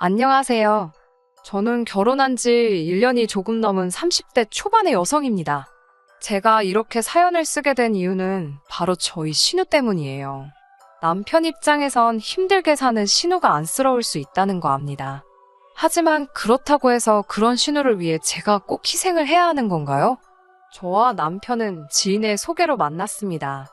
안녕하세요. 저는 결혼한 지 1년이 조금 넘은 30대 초반의 여성입니다. 제가 이렇게 사연을 쓰게 된 이유는 바로 저희 신우 때문이에요. 남편 입장에선 힘들게 사는 신우가 안쓰러울 수 있다는 거 압니다. 하지만 그렇다고 해서 그런 신우를 위해 제가 꼭 희생을 해야 하는 건가요? 저와 남편은 지인의 소개로 만났습니다.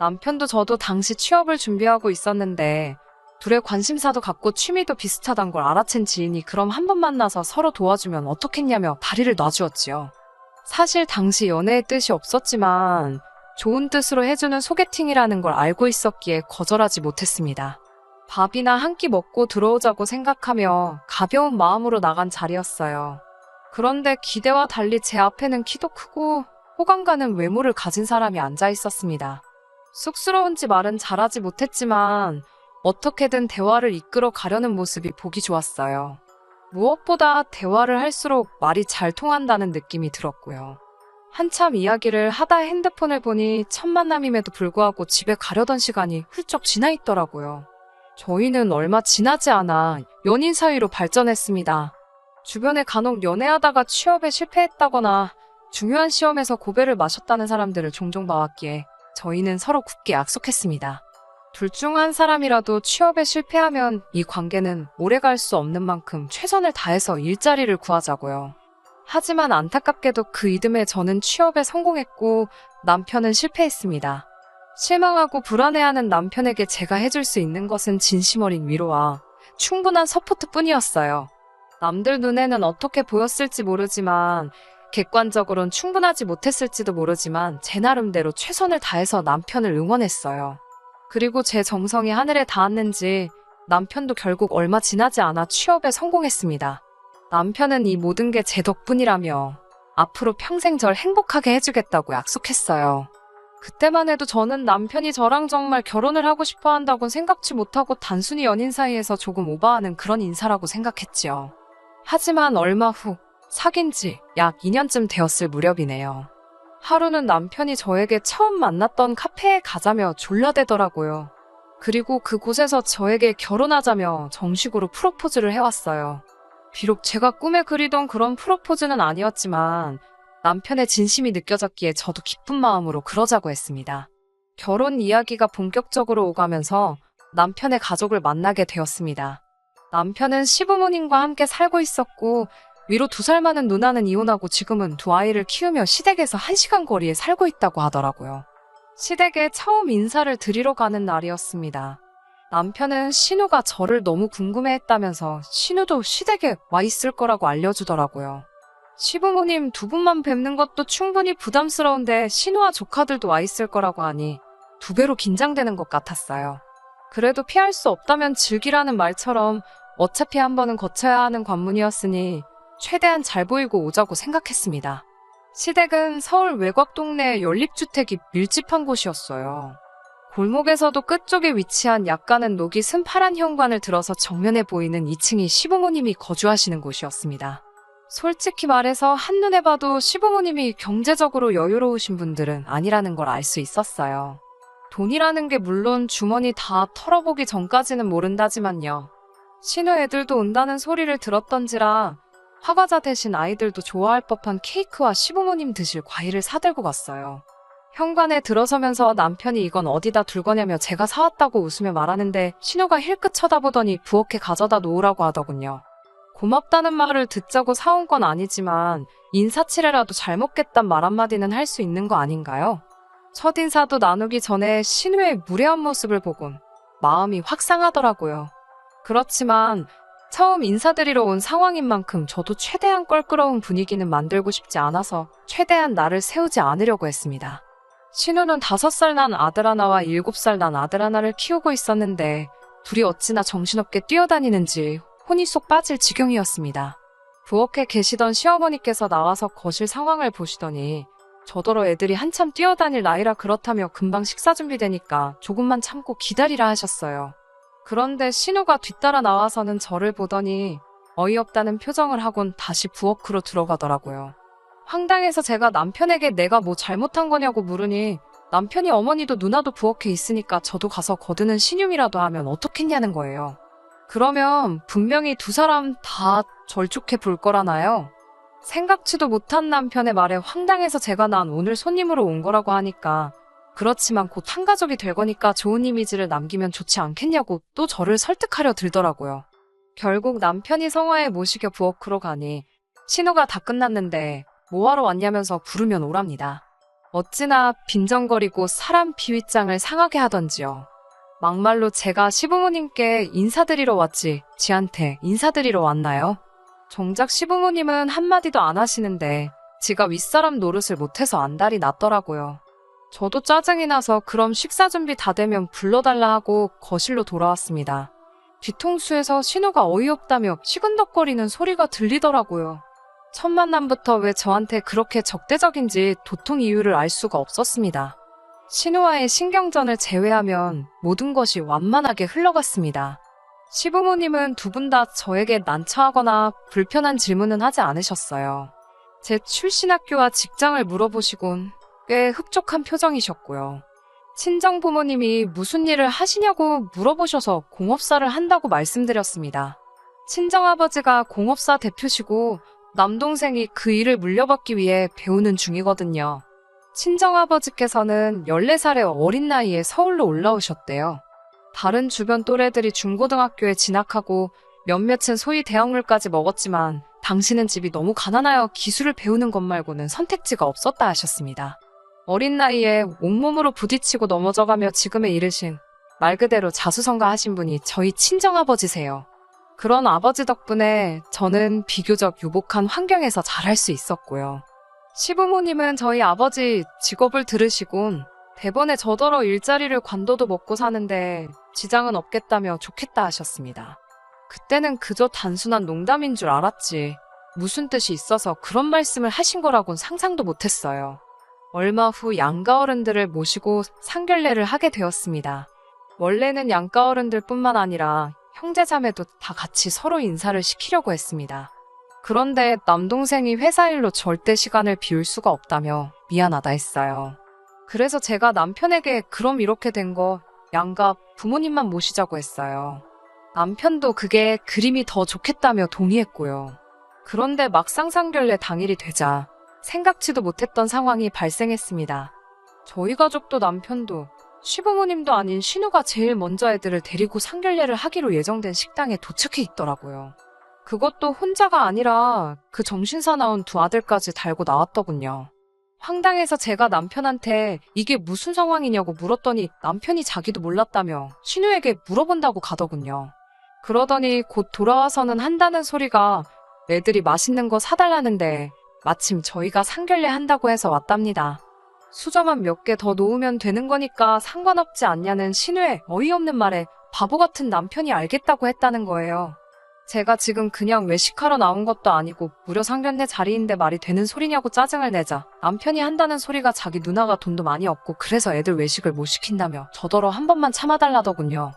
남편도 저도 당시 취업을 준비하고 있었는데 둘의 관심사도 같고 취미도 비슷하단 걸 알아챈 지인이 그럼 한번 만나서 서로 도와주면 어떻겠냐며 다리를 놔주었지요. 사실 당시 연애의 뜻이 없었지만 좋은 뜻으로 해주는 소개팅이라는 걸 알고 있었기에 거절하지 못했습니다. 밥이나 한 끼 먹고 들어오자고 생각하며 가벼운 마음으로 나간 자리였어요. 그런데 기대와 달리 제 앞에는 키도 크고 호감 가는 외모를 가진 사람이 앉아 있었습니다. 쑥스러운지 말은 잘하지 못했지만 어떻게든 대화를 이끌어 가려는 모습이 보기 좋았어요. 무엇보다 대화를 할수록 말이 잘 통한다는 느낌이 들었고요. 한참 이야기를 하다 핸드폰을 보니 첫 만남임에도 불구하고 집에 가려던 시간이 훌쩍 지나 있더라고요. 저희는 얼마 지나지 않아 연인 사이로 발전했습니다. 주변에 간혹 연애하다가 취업에 실패했다거나 중요한 시험에서 고배를 마셨다는 사람들을 종종 봐왔기에 저희는 서로 굳게 약속했습니다. 둘 중 한 사람이라도 취업에 실패하면 이 관계는 오래 갈 수 없는 만큼 최선을 다해서 일자리를 구하자고요. 하지만 안타깝게도 그 이듬해 저는 취업에 성공했고 남편은 실패했습니다. 실망하고 불안해하는 남편에게 제가 해줄 수 있는 것은 진심 어린 위로와 충분한 서포트뿐이었어요. 남들 눈에는 어떻게 보였을지 모르지만 객관적으론 충분하지 못했을지도 모르지만 제 나름대로 최선을 다해서 남편을 응원했어요. 그리고 제 정성이 하늘에 닿았는지 남편도 결국 얼마 지나지 않아 취업에 성공했습니다. 남편은 이 모든 게 제 덕분이라며 앞으로 평생 절 행복하게 해주겠다고 약속했어요. 그때만 해도 저는 남편이 저랑 정말 결혼을 하고 싶어 한다곤 생각지 못하고 단순히 연인 사이에서 조금 오버하는 그런 인사라고 생각했지요. 하지만 얼마 후 사귄 지 약 2년쯤 되었을 무렵이네요. 하루는 남편이 저에게 처음 만났던 카페에 가자며 졸라대더라고요. 그리고 그곳에서 저에게 결혼하자며 정식으로 프로포즈를 해왔어요. 비록 제가 꿈에 그리던 그런 프로포즈는 아니었지만 남편의 진심이 느껴졌기에 저도 기쁜 마음으로 그러자고 했습니다. 결혼 이야기가 본격적으로 오가면서 남편의 가족을 만나게 되었습니다. 남편은 시부모님과 함께 살고 있었고 위로 2살 많은 누나는 이혼하고 지금은 2아이를 키우며 시댁에서 1시간 거리에 살고 있다고 하더라고요. 시댁에 처음 인사를 드리러 가는 날이었습니다. 남편은 신우가 저를 너무 궁금해했다면서 신우도 시댁에 와 있을 거라고 알려주더라고요. 시부모님 2분만 뵙는 것도 충분히 부담스러운데 신우와 조카들도 와 있을 거라고 하니 2배로 긴장되는 것 같았어요. 그래도 피할 수 없다면 즐기라는 말처럼 어차피 한 번은 거쳐야 하는 관문이었으니 최대한 잘 보이고 오자고 생각했습니다. 시댁은 서울 외곽 동네의 연립주택이 밀집한 곳이었어요. 골목에서도 끝쪽에 위치한 약간은 녹이 쓴 파란 현관을 들어서 정면에 보이는 2층이 시부모님이 거주하시는 곳이었습니다. 솔직히 말해서 한눈에 봐도 시부모님이 경제적으로 여유로우신 분들은 아니라는 걸 알 수 있었어요. 돈이라는 게 물론 주머니 다 털어보기 전까지는 모른다지만요. 신우 애들도 온다는 소리를 들었던지라 화과자 대신 아이들도 좋아할 법한 케이크와 시부모님 드실 과일을 사들고 갔어요. 현관에 들어서면서 남편이 이건 어디다 둘 거냐며 제가 사왔다고 웃으며 말하는데 신우가 힐끗 쳐다보더니 부엌에 가져다 놓으라고 하더군요. 고맙다는 말을 듣자고 사온 건 아니지만 인사치레라도 잘 먹겠단 말 한마디는 할 수 있는 거 아닌가요? 첫인사도 나누기 전에 신우의 무례한 모습을 보곤 마음이 확 상하더라고요. 그렇지만 처음 인사드리러 온 상황인 만큼 저도 최대한 껄끄러운 분위기는 만들고 싶지 않아서 최대한 나를 세우지 않으려고 했습니다. 신우는 5살 난 아들 하나와 7살 난 아들 하나를 키우고 있었는데 둘이 어찌나 정신없게 뛰어다니는지 혼이 쏙 빠질 지경이었습니다. 부엌에 계시던 시어머니께서 나와서 거실 상황을 보시더니 저더러 애들이 한참 뛰어다닐 나이라 그렇다며 금방 식사 준비되니까 조금만 참고 기다리라 하셨어요. 그런데 신우가 뒤따라 나와서는 저를 보더니 어이없다는 표정을 하곤 다시 부엌으로 들어가더라고요. 황당해서 제가 남편에게 내가 뭐 잘못한 거냐고 물으니 남편이 어머니도 누나도 부엌에 있으니까 저도 가서 거드는 신용이라도 하면 어떻겠냐는 거예요. 그러면 분명히 두 사람 다 절 좋게 볼 거라나요? 생각지도 못한 남편의 말에 황당해서 제가 난 오늘 손님으로 온 거라고 하니까 그렇지만 곧 한 가족이 될 거니까 좋은 이미지를 남기면 좋지 않겠냐고 또 저를 설득하려 들더라고요. 결국 남편이 성화에 모시겨 부엌으로 가니 신호가 다 끝났는데 뭐하러 왔냐면서 부르면 오랍니다. 어찌나 빈정거리고 사람 비윗장을 상하게 하던지요. 막말로 제가 시부모님께 인사드리러 왔지 지한테 인사드리러 왔나요? 정작 시부모님은 한마디도 안 하시는데 지가 윗사람 노릇을 못해서 안달이 났더라고요. 저도 짜증이 나서 그럼 식사 준비 다 되면 불러달라 하고 거실로 돌아왔습니다. 뒤통수에서 신호가 어이없다며 시근덕거리는 소리가 들리더라고요. 첫 만남부터 왜 저한테 그렇게 적대적인지 도통 이유를 알 수가 없었습니다. 신우와의 신경전을 제외하면 모든 것이 완만하게 흘러갔습니다. 시부모님은 두 분 다 저에게 난처하거나 불편한 질문은 하지 않으셨어요. 제 출신 학교와 직장을 물어보시곤 꽤 흡족한 표정이셨고요. 친정부모님이 무슨 일을 하시냐고 물어보셔서 공업사를 한다고 말씀드렸습니다. 친정아버지가 공업사 대표시고 남동생이 그 일을 물려받기 위해 배우는 중이거든요. 친정아버지께서는 14살의 어린 나이에 서울로 올라오셨대요. 다른 주변 또래들이 중고등학교에 진학하고 몇몇은 소위 대학물까지 먹었지만 당신은 집이 너무 가난하여 기술을 배우는 것 말고는 선택지가 없었다 하셨습니다. 어린 나이에 온몸으로 부딪히고 넘어져가며 지금에 이르신 말 그대로 자수성가하신 분이 저희 친정아버지세요. 그런 아버지 덕분에 저는 비교적 유복한 환경에서 자랄 수 있었고요. 시부모님은 저희 아버지 직업을 들으시곤 대번에 저더러 일자리를 관둬도 먹고 사는데 지장은 없겠다며 좋겠다 하셨습니다. 그때는 그저 단순한 농담인 줄 알았지 무슨 뜻이 있어서 그런 말씀을 하신 거라곤 상상도 못했어요. 얼마 후 양가 어른들을 모시고 상견례를 하게 되었습니다. 원래는 양가 어른들뿐만 아니라 형제자매도 다 같이 서로 인사를 시키려고 했습니다. 그런데 남동생이 회사 일로 절대 시간을 비울 수가 없다며 미안하다 했어요. 그래서 제가 남편에게 그럼 이렇게 된 거 양가 부모님만 모시자고 했어요. 남편도 그게 그림이 더 좋겠다며 동의했고요. 그런데 막상 상견례 당일이 되자 생각지도 못했던 상황이 발생했습니다. 저희 가족도 남편도 시부모님도 아닌 신우가 제일 먼저 애들을 데리고 상견례를 하기로 예정된 식당에 도착해 있더라고요. 그것도 혼자가 아니라 그 정신사나운 두 아들까지 달고 나왔더군요. 황당해서 제가 남편한테 이게 무슨 상황이냐고 물었더니 남편이 자기도 몰랐다며 신우에게 물어본다고 가더군요. 그러더니 곧 돌아와서는 한다는 소리가 애들이 맛있는 거 사달라는데 마침 저희가 상견례 한다고 해서 왔답니다. 수저만 몇 개 더 놓으면 되는 거니까 상관없지 않냐는 신우의 어이없는 말에 바보 같은 남편이 알겠다고 했다는 거예요. 제가 지금 그냥 외식하러 나온 것도 아니고 무려 상견례 자리인데 말이 되는 소리냐고 짜증을 내자 남편이 한다는 소리가 자기 누나가 돈도 많이 없고 그래서 애들 외식을 못 시킨다며 저더러 한 번만 참아달라더군요.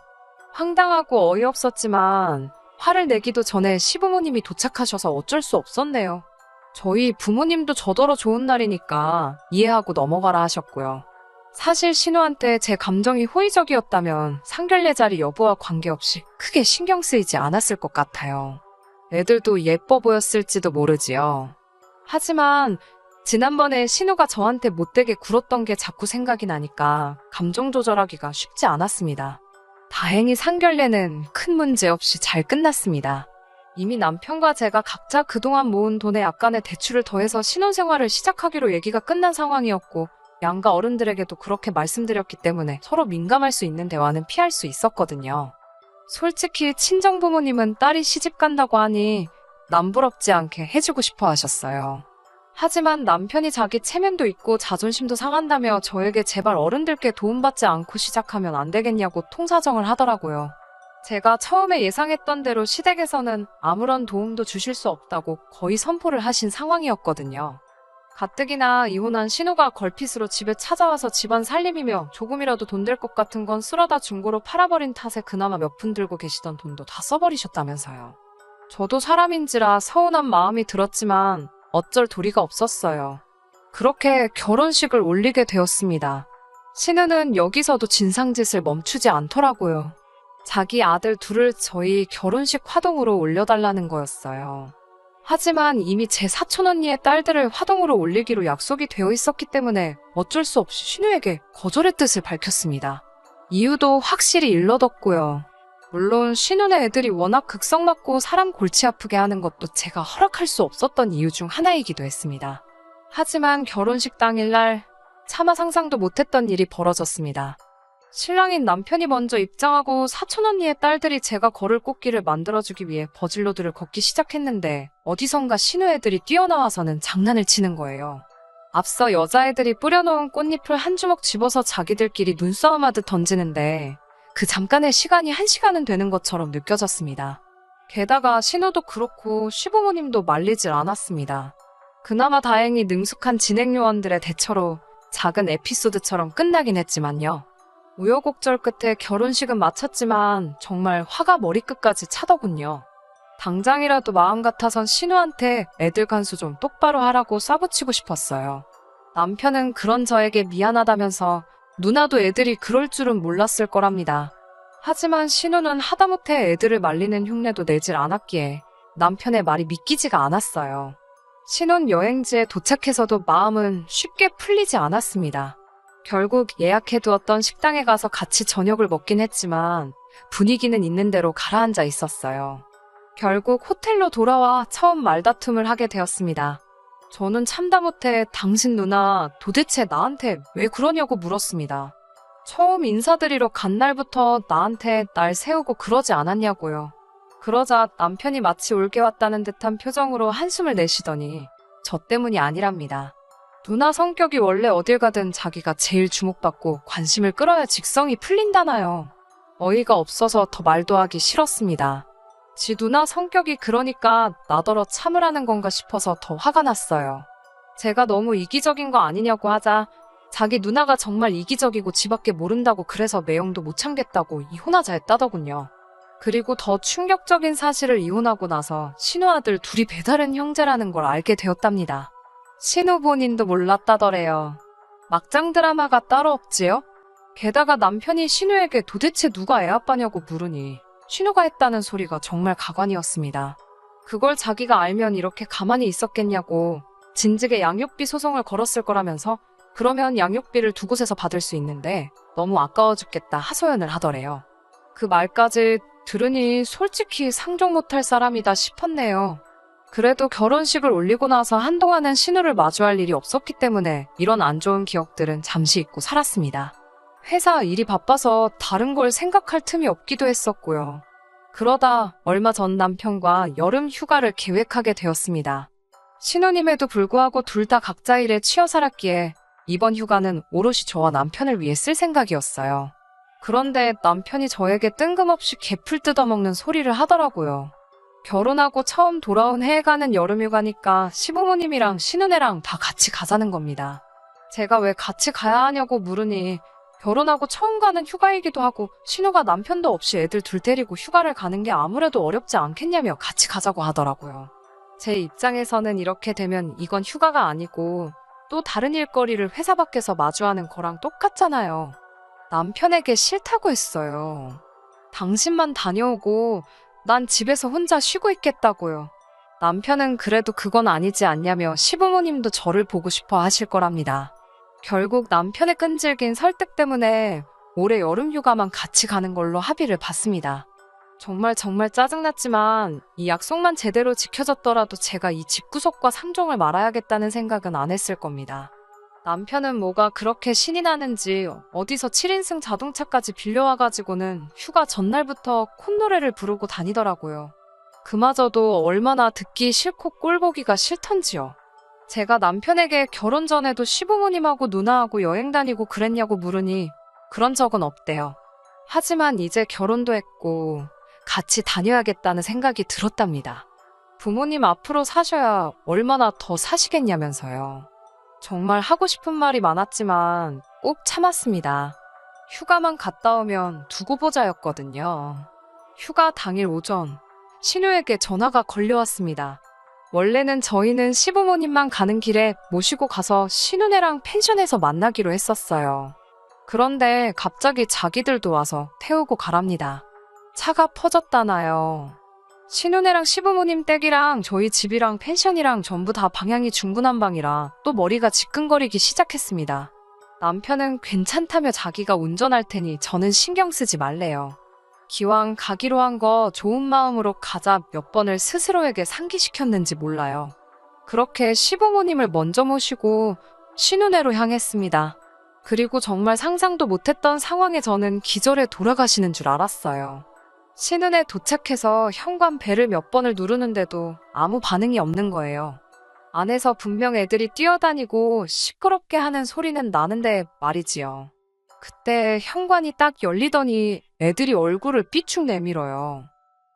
황당하고 어이없었지만 화를 내기도 전에 시부모님이 도착하셔서 어쩔 수 없었네요. 저희 부모님도 저더러 좋은 날이니까 이해하고 넘어가라 하셨고요. 사실 신우한테 제 감정이 호의적이었다면 상견례 자리 여부와 관계없이 크게 신경 쓰이지 않았을 것 같아요. 애들도 예뻐 보였을지도 모르지요. 하지만 지난번에 신우가 저한테 못되게 굴었던 게 자꾸 생각이 나니까 감정 조절하기가 쉽지 않았습니다. 다행히 상견례는 큰 문제 없이 잘 끝났습니다. 이미 남편과 제가 각자 그동안 모은 돈에 약간의 대출을 더해서 신혼생활을 시작하기로 얘기가 끝난 상황이었고 양가 어른들에게도 그렇게 말씀드렸기 때문에 서로 민감할 수 있는 대화는 피할 수 있었거든요. 솔직히 친정부모님은 딸이 시집 간다고 하니 남부럽지 않게 해주고 싶어 하셨어요. 하지만 남편이 자기 체면도 있고 자존심도 상한다며 저에게 제발 어른들께 도움받지 않고 시작하면 안 되겠냐고 통사정을 하더라고요. 제가 처음에 예상했던 대로 시댁에서는 아무런 도움도 주실 수 없다고 거의 선포를 하신 상황이었거든요. 가뜩이나 이혼한 신우가 걸핏으로 집에 찾아와서 집안 살림이며 조금이라도 돈 될 것 같은 건 쓸어다 중고로 팔아버린 탓에 그나마 몇 푼 들고 계시던 돈도 다 써버리셨다면서요. 저도 사람인지라 서운한 마음이 들었지만 어쩔 도리가 없었어요. 그렇게 결혼식을 올리게 되었습니다. 신우는 여기서도 진상짓을 멈추지 않더라고요. 자기 아들 둘을 저희 결혼식 화동으로 올려달라는 거였어요. 하지만 이미 제 사촌 언니의 딸들을 화동으로 올리기로 약속이 되어 있었기 때문에 어쩔 수 없이 신우에게 거절의 뜻을 밝혔습니다. 이유도 확실히 일러뒀고요. 물론 신우네 애들이 워낙 극성 맞고 사람 골치 아프게 하는 것도 제가 허락할 수 없었던 이유 중 하나이기도 했습니다. 하지만 결혼식 당일날 차마 상상도 못했던 일이 벌어졌습니다. 신랑인 남편이 먼저 입장하고 사촌 언니의 딸들이 제가 걸을 꽃길을 만들어주기 위해 버질로드를 걷기 시작했는데 어디선가 신우 애들이 뛰어나와서는 장난을 치는 거예요. 앞서 여자애들이 뿌려놓은 꽃잎을 한 주먹 집어서 자기들끼리 눈싸움하듯 던지는데 그 잠깐의 시간이 1시간은 되는 것처럼 느껴졌습니다. 게다가 신우도 그렇고 시부모님도 말리질 않았습니다. 그나마 다행히 능숙한 진행 요원들의 대처로 작은 에피소드처럼 끝나긴 했지만요. 우여곡절 끝에 결혼식은 마쳤지만 정말 화가 머리끝까지 차더군요. 당장이라도 마음 같아선 신우한테 애들 간수 좀 똑바로 하라고 쏴붙이고 싶었어요. 남편은 그런 저에게 미안하다면서 누나도 애들이 그럴 줄은 몰랐을 거랍니다. 하지만 신우는 하다못해 애들을 말리는 흉내도 내질 않았기에 남편의 말이 믿기지가 않았어요. 신혼여행지에 도착해서도 마음은 쉽게 풀리지 않았습니다. 결국 예약해두었던 식당에 가서 같이 저녁을 먹긴 했지만 분위기는 있는 대로 가라앉아 있었어요. 결국 호텔로 돌아와 처음 말다툼을 하게 되었습니다. 저는 참다 못해 당신 누나 도대체 나한테 왜 그러냐고 물었습니다. 처음 인사드리러 간 날부터 나한테 날 세우고 그러지 않았냐고요. 그러자 남편이 마치 올게 왔다는 듯한 표정으로 한숨을 내쉬더니 저 때문이 아니랍니다. 누나 성격이 원래 어딜 가든 자기가 제일 주목받고 관심을 끌어야 직성이 풀린다나요. 어이가 없어서 더 말도 하기 싫었습니다. 지 누나 성격이 그러니까 나더러 참으라는 건가 싶어서 더 화가 났어요. 제가 너무 이기적인 거 아니냐고 하자 자기 누나가 정말 이기적이고 지밖에 모른다고 그래서 매형도 못 참겠다고 이혼하자 했다더군요. 그리고 더 충격적인 사실을 이혼하고 나서 신우 아들 둘이 배다른 형제라는 걸 알게 되었답니다. 신우 본인도 몰랐다더래요. 막장 드라마가 따로 없지요? 게다가 남편이 신우에게 도대체 누가 애아빠냐고 물으니 신우가 했다는 소리가 정말 가관이었습니다. 그걸 자기가 알면 이렇게 가만히 있었겠냐고 진즉에 양육비 소송을 걸었을 거라면서 그러면 양육비를 두 곳에서 받을 수 있는데 너무 아까워 죽겠다 하소연을 하더래요. 그 말까지 들으니 솔직히 상종 못할 사람이다 싶었네요. 그래도 결혼식을 올리고 나서 한동안은 신우를 마주할 일이 없었기 때문에 이런 안 좋은 기억들은 잠시 잊고 살았습니다. 회사 일이 바빠서 다른 걸 생각할 틈이 없기도 했었고요. 그러다 얼마 전 남편과 여름 휴가를 계획하게 되었습니다. 신우님에도 불구하고 둘 다 각자 일에 치여 살았기에 이번 휴가는 오롯이 저와 남편을 위해 쓸 생각이었어요. 그런데 남편이 저에게 뜬금없이 개풀 뜯어먹는 소리를 하더라고요. 결혼하고 처음 돌아온 해에 가는 여름휴가니까 시부모님이랑 신우네랑 다 같이 가자는 겁니다. 제가 왜 같이 가야 하냐고 물으니 결혼하고 처음 가는 휴가이기도 하고 신우가 남편도 없이 애들 둘 데리고 휴가를 가는 게 아무래도 어렵지 않겠냐며 같이 가자고 하더라고요. 제 입장에서는 이렇게 되면 이건 휴가가 아니고 또 다른 일거리를 회사 밖에서 마주하는 거랑 똑같잖아요. 남편에게 싫다고 했어요. 당신만 다녀오고 난 집에서 혼자 쉬고 있겠다고요. 남편은 그래도 그건 아니지 않냐며 시부모님도 저를 보고 싶어 하실 거랍니다. 결국 남편의 끈질긴 설득 때문에 올해 여름휴가만 같이 가는 걸로 합의를 봤습니다. 정말 짜증났지만 이 약속만 제대로 지켜졌더라도 제가 이 집구석과 상종을 말아야겠다는 생각은 안 했을 겁니다. 남편은 뭐가 그렇게 신이 나는지 어디서 7인승 자동차까지 빌려와가지고는 휴가 전날부터 콧노래를 부르고 다니더라고요. 그마저도 얼마나 듣기 싫고 꼴보기가 싫던지요. 제가 남편에게 결혼 전에도 시부모님하고 누나하고 여행 다니고 그랬냐고 물으니 그런 적은 없대요. 하지만 이제 결혼도 했고 같이 다녀야겠다는 생각이 들었답니다. 부모님 앞으로 사셔야 얼마나 더 사시겠냐면서요. 정말 하고 싶은 말이 많았지만 꼭 참았습니다. 휴가만 갔다 오면 두고 보자였거든요. 휴가 당일 오전 신우에게 전화가 걸려왔습니다. 원래는 저희는 시부모님만 가는 길에 모시고 가서 신우네랑 펜션에서 만나기로 했었어요. 그런데 갑자기 자기들도 와서 태우고 가랍니다. 차가 퍼졌다나요. 신혼애랑 시부모님 댁이랑 저희 집이랑 펜션이랑 전부 다 방향이 중구난방이라 또 머리가 지끈거리기 시작했습니다. 남편은 괜찮다며 자기가 운전할 테니 저는 신경 쓰지 말래요. 기왕 가기로 한 거 좋은 마음으로 가자 몇 번을 스스로에게 상기시켰는지 몰라요. 그렇게 시부모님을 먼저 모시고 신혼회로 향했습니다. 그리고 정말 상상도 못했던 상황에 저는 기절해 돌아가시는 줄 알았어요. 신혼에 도착해서 현관 벨을 몇 번을 누르는데도 아무 반응이 없는 거예요. 안에서 분명 애들이 뛰어다니고 시끄럽게 하는 소리는 나는데 말이지요. 그때 현관이 딱 열리더니 애들이 얼굴을 삐축 내밀어요.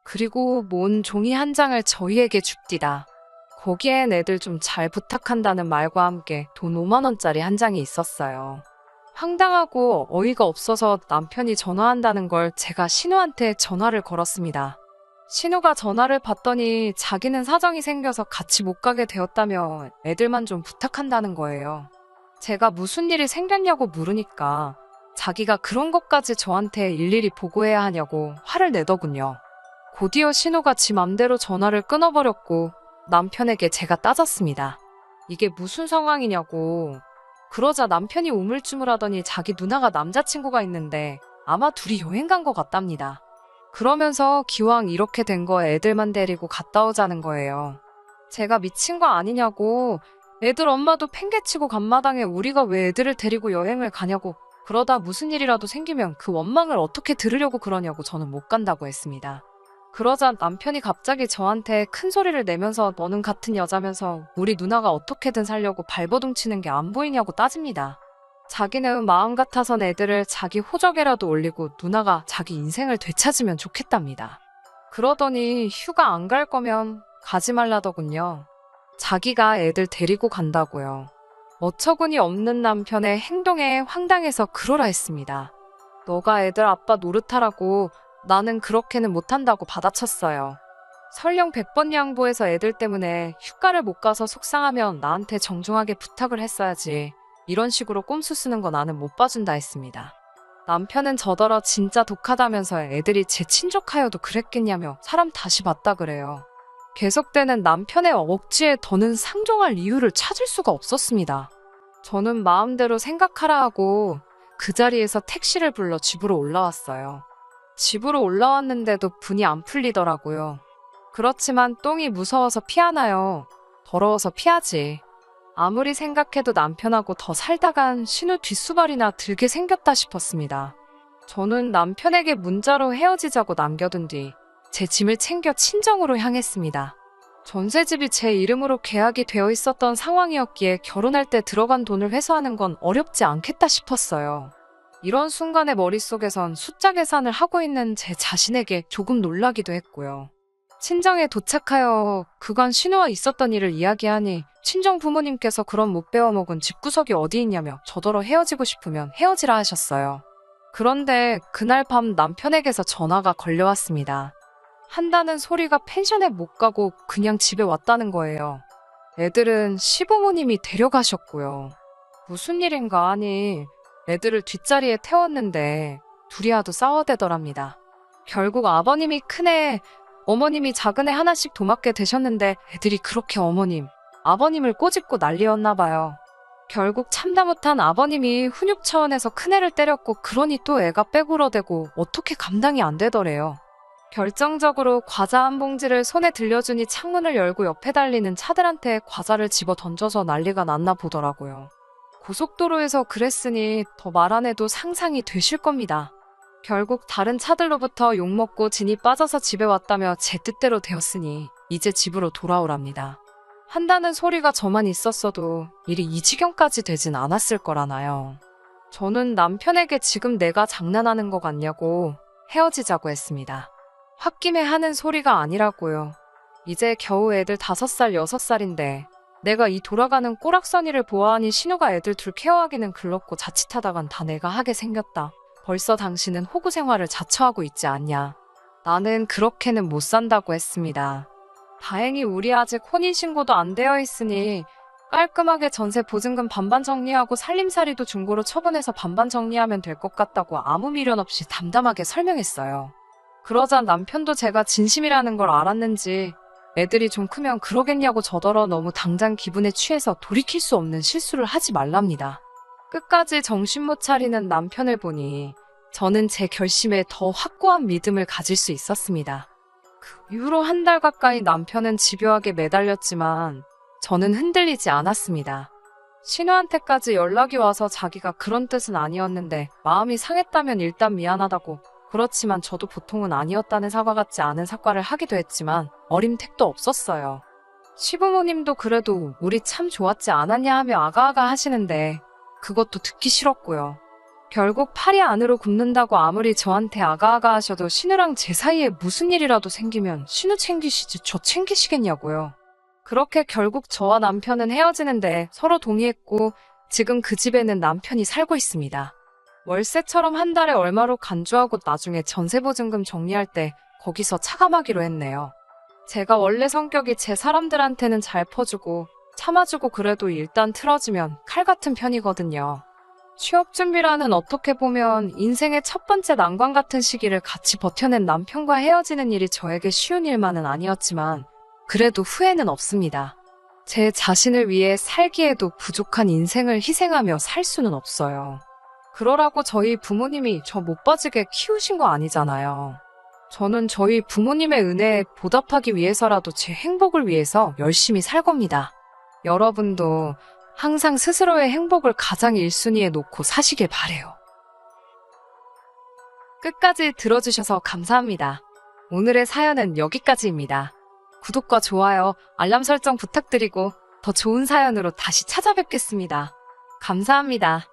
그리고 뭔 종이 한 장을 저희에게 줍디다. 거기엔 애들 좀 잘 부탁한다는 말과 함께 돈 5만 원짜리 한 장이 있었어요. 황당하고 어이가 없어서 남편이 전화한다는 걸 제가 신우한테 전화를 걸었습니다. 신우가 전화를 받더니 자기는 사정이 생겨서 같이 못 가게 되었다며 애들만 좀 부탁한다는 거예요. 제가 무슨 일이 생겼냐고 물으니까 자기가 그런 것까지 저한테 일일이 보고해야 하냐고 화를 내더군요. 곧이어 신우가 지 맘대로 전화를 끊어버렸고 남편에게 제가 따졌습니다. 이게 무슨 상황이냐고. 그러자 남편이 우물쭈물하더니 자기 누나가 남자친구가 있는데 아마 둘이 여행 간 것 같답니다. 그러면서 기왕 이렇게 된 거 애들만 데리고 갔다 오자는 거예요. 제가 미친 거 아니냐고. 애들 엄마도 팽개치고 간마당에 우리가 왜 애들을 데리고 여행을 가냐고. 그러다 무슨 일이라도 생기면 그 원망을 어떻게 들으려고 그러냐고 저는 못 간다고 했습니다. 그러자 남편이 갑자기 저한테 큰 소리를 내면서 너는 같은 여자면서 우리 누나가 어떻게든 살려고 발버둥 치는 게 안 보이냐고 따집니다. 자기는 마음 같아선 애들을 자기 호적에라도 올리고 누나가 자기 인생을 되찾으면 좋겠답니다. 그러더니 휴가 안 갈 거면 가지 말라더군요. 자기가 애들 데리고 간다고요. 어처구니 없는 남편의 행동에 황당해서 그러라 했습니다. 너가 애들 아빠 노릇하라고 나는 그렇게는 못한다고 받아쳤어요. 설령 100번 양보해서 애들 때문에 휴가를 못 가서 속상하면 나한테 정중하게 부탁을 했어야지. 이런 식으로 꼼수 쓰는 거 나는 못 봐준다 했습니다. 남편은 저더러 진짜 독하다면서 애들이 제 친족하여도 그랬겠냐며 사람 다시 봤다 그래요. 계속되는 남편의 억지에 더는 상종할 이유를 찾을 수가 없었습니다. 저는 마음대로 생각하라 하고 그 자리에서 택시를 불러 집으로 올라왔어요. 집으로 올라왔는데도 분이 안 풀리더라고요. 그렇지만 똥이 무서워서 피하나요? 더러워서 피하지. 아무리 생각해도 남편하고 더 살다간 신우 뒷수발이나 들게 생겼다 싶었습니다. 저는 남편에게 문자로 헤어지자고 남겨둔 뒤 제 짐을 챙겨 친정으로 향했습니다. 전셋집이 제 이름으로 계약이 되어 있었던 상황이었기에 결혼할 때 들어간 돈을 회수하는 건 어렵지 않겠다 싶었어요. 이런 순간에 머릿속에선 숫자 계산을 하고 있는 제 자신에게 조금 놀라기도 했고요. 친정에 도착하여 그간 신우와 있었던 일을 이야기하니 친정 부모님께서 그런 못 배워먹은 집구석이 어디 있냐며 저더러 헤어지고 싶으면 헤어지라 하셨어요. 그런데 그날 밤 남편에게서 전화가 걸려왔습니다. 한다는 소리가 펜션에 못 가고 그냥 집에 왔다는 거예요. 애들은 시부모님이 데려가셨고요. 무슨 일인가 하니 애들을 뒷자리에 태웠는데 둘이 하도 싸워대더랍니다. 결국 아버님이 큰애, 어머님이 작은애 하나씩 도맡게 되셨는데 애들이 그렇게 어머님, 아버님을 꼬집고 난리였나 봐요. 결국 참다 못한 아버님이 훈육 차원에서 큰애를 때렸고 그러니 또 애가 빼굴어대고 어떻게 감당이 안 되더래요. 결정적으로 과자 한 봉지를 손에 들려주니 창문을 열고 옆에 달리는 차들한테 과자를 집어 던져서 난리가 났나 보더라고요. 고속도로에서 그랬으니 더 말 안 해도 상상이 되실 겁니다. 결국 다른 차들로부터 욕먹고 진이 빠져서 집에 왔다며 제 뜻대로 되었으니 이제 집으로 돌아오랍니다. 한다는 소리가 저만 있었어도 일이 이 지경까지 되진 않았을 거라나요. 저는 남편에게 지금 내가 장난하는 거 같냐고 헤어지자고 했습니다. 홧김에 하는 소리가 아니라고요. 이제 겨우 애들 5살, 6살인데 내가 이 돌아가는 꼬락서니를 보아하니 신우가 애들 둘 케어하기는 글렀고 자칫하다간 다 내가 하게 생겼다. 벌써 당신은 호구 생활을 자처하고 있지 않냐. 나는 그렇게는 못 산다고 했습니다. 다행히 우리 아직 혼인신고도 안 되어 있으니 깔끔하게 전세 보증금 반반 정리하고 살림살이도 중고로 처분해서 반반 정리하면 될 것 같다고 아무 미련 없이 담담하게 설명했어요. 그러자 남편도 제가 진심이라는 걸 알았는지 애들이 좀 크면 그러겠냐고 저더러 너무 당장 기분에 취해서 돌이킬 수 없는 실수를 하지 말랍니다. 끝까지 정신 못 차리는 남편을 보니 저는 제 결심에 더 확고한 믿음을 가질 수 있었습니다. 그 이후로 한 달 가까이 남편은 집요하게 매달렸지만 저는 흔들리지 않았습니다. 신우한테까지 연락이 와서 자기가 그런 뜻은 아니었는데 마음이 상했다면 일단 미안하다고, 그렇지만 저도 보통은 아니었다는 사과 같지 않은 사과를 하기도 했지만 어림택도 없었어요. 시부모님도 그래도 우리 참 좋았지 않았냐 하며 아가아가 하시는데 그것도 듣기 싫었고요. 결국 팔이 안으로 굽는다고 아무리 저한테 아가아가 하셔도 신우랑 제 사이에 무슨 일이라도 생기면 신우 챙기시지 저 챙기시겠냐고요. 그렇게 결국 저와 남편은 헤어지는데 서로 동의했고 지금 그 집에는 남편이 살고 있습니다. 월세처럼 한 달에 얼마로 간주하고 나중에 전세보증금 정리할 때 거기서 차감하기로 했네요. 제가 원래 성격이 제 사람들한테는 잘 퍼주고 참아주고 그래도 일단 틀어지면 칼 같은 편이거든요. 취업 준비라는 어떻게 보면 인생의 첫 번째 난관 같은 시기를 같이 버텨낸 남편과 헤어지는 일이 저에게 쉬운 일만은 아니었지만 그래도 후회는 없습니다. 제 자신을 위해 살기에도 부족한 인생을 희생하며 살 수는 없어요. 그러라고 저희 부모님이 저 못 빠지게 키우신 거 아니잖아요. 저는 저희 부모님의 은혜에 보답하기 위해서라도 제 행복을 위해서 열심히 살 겁니다. 여러분도 항상 스스로의 행복을 가장 1순위에 놓고 사시길 바래요. 끝까지 들어주셔서 감사합니다. 오늘의 사연은 여기까지입니다. 구독과 좋아요, 알람 설정 부탁드리고 더 좋은 사연으로 다시 찾아뵙겠습니다. 감사합니다.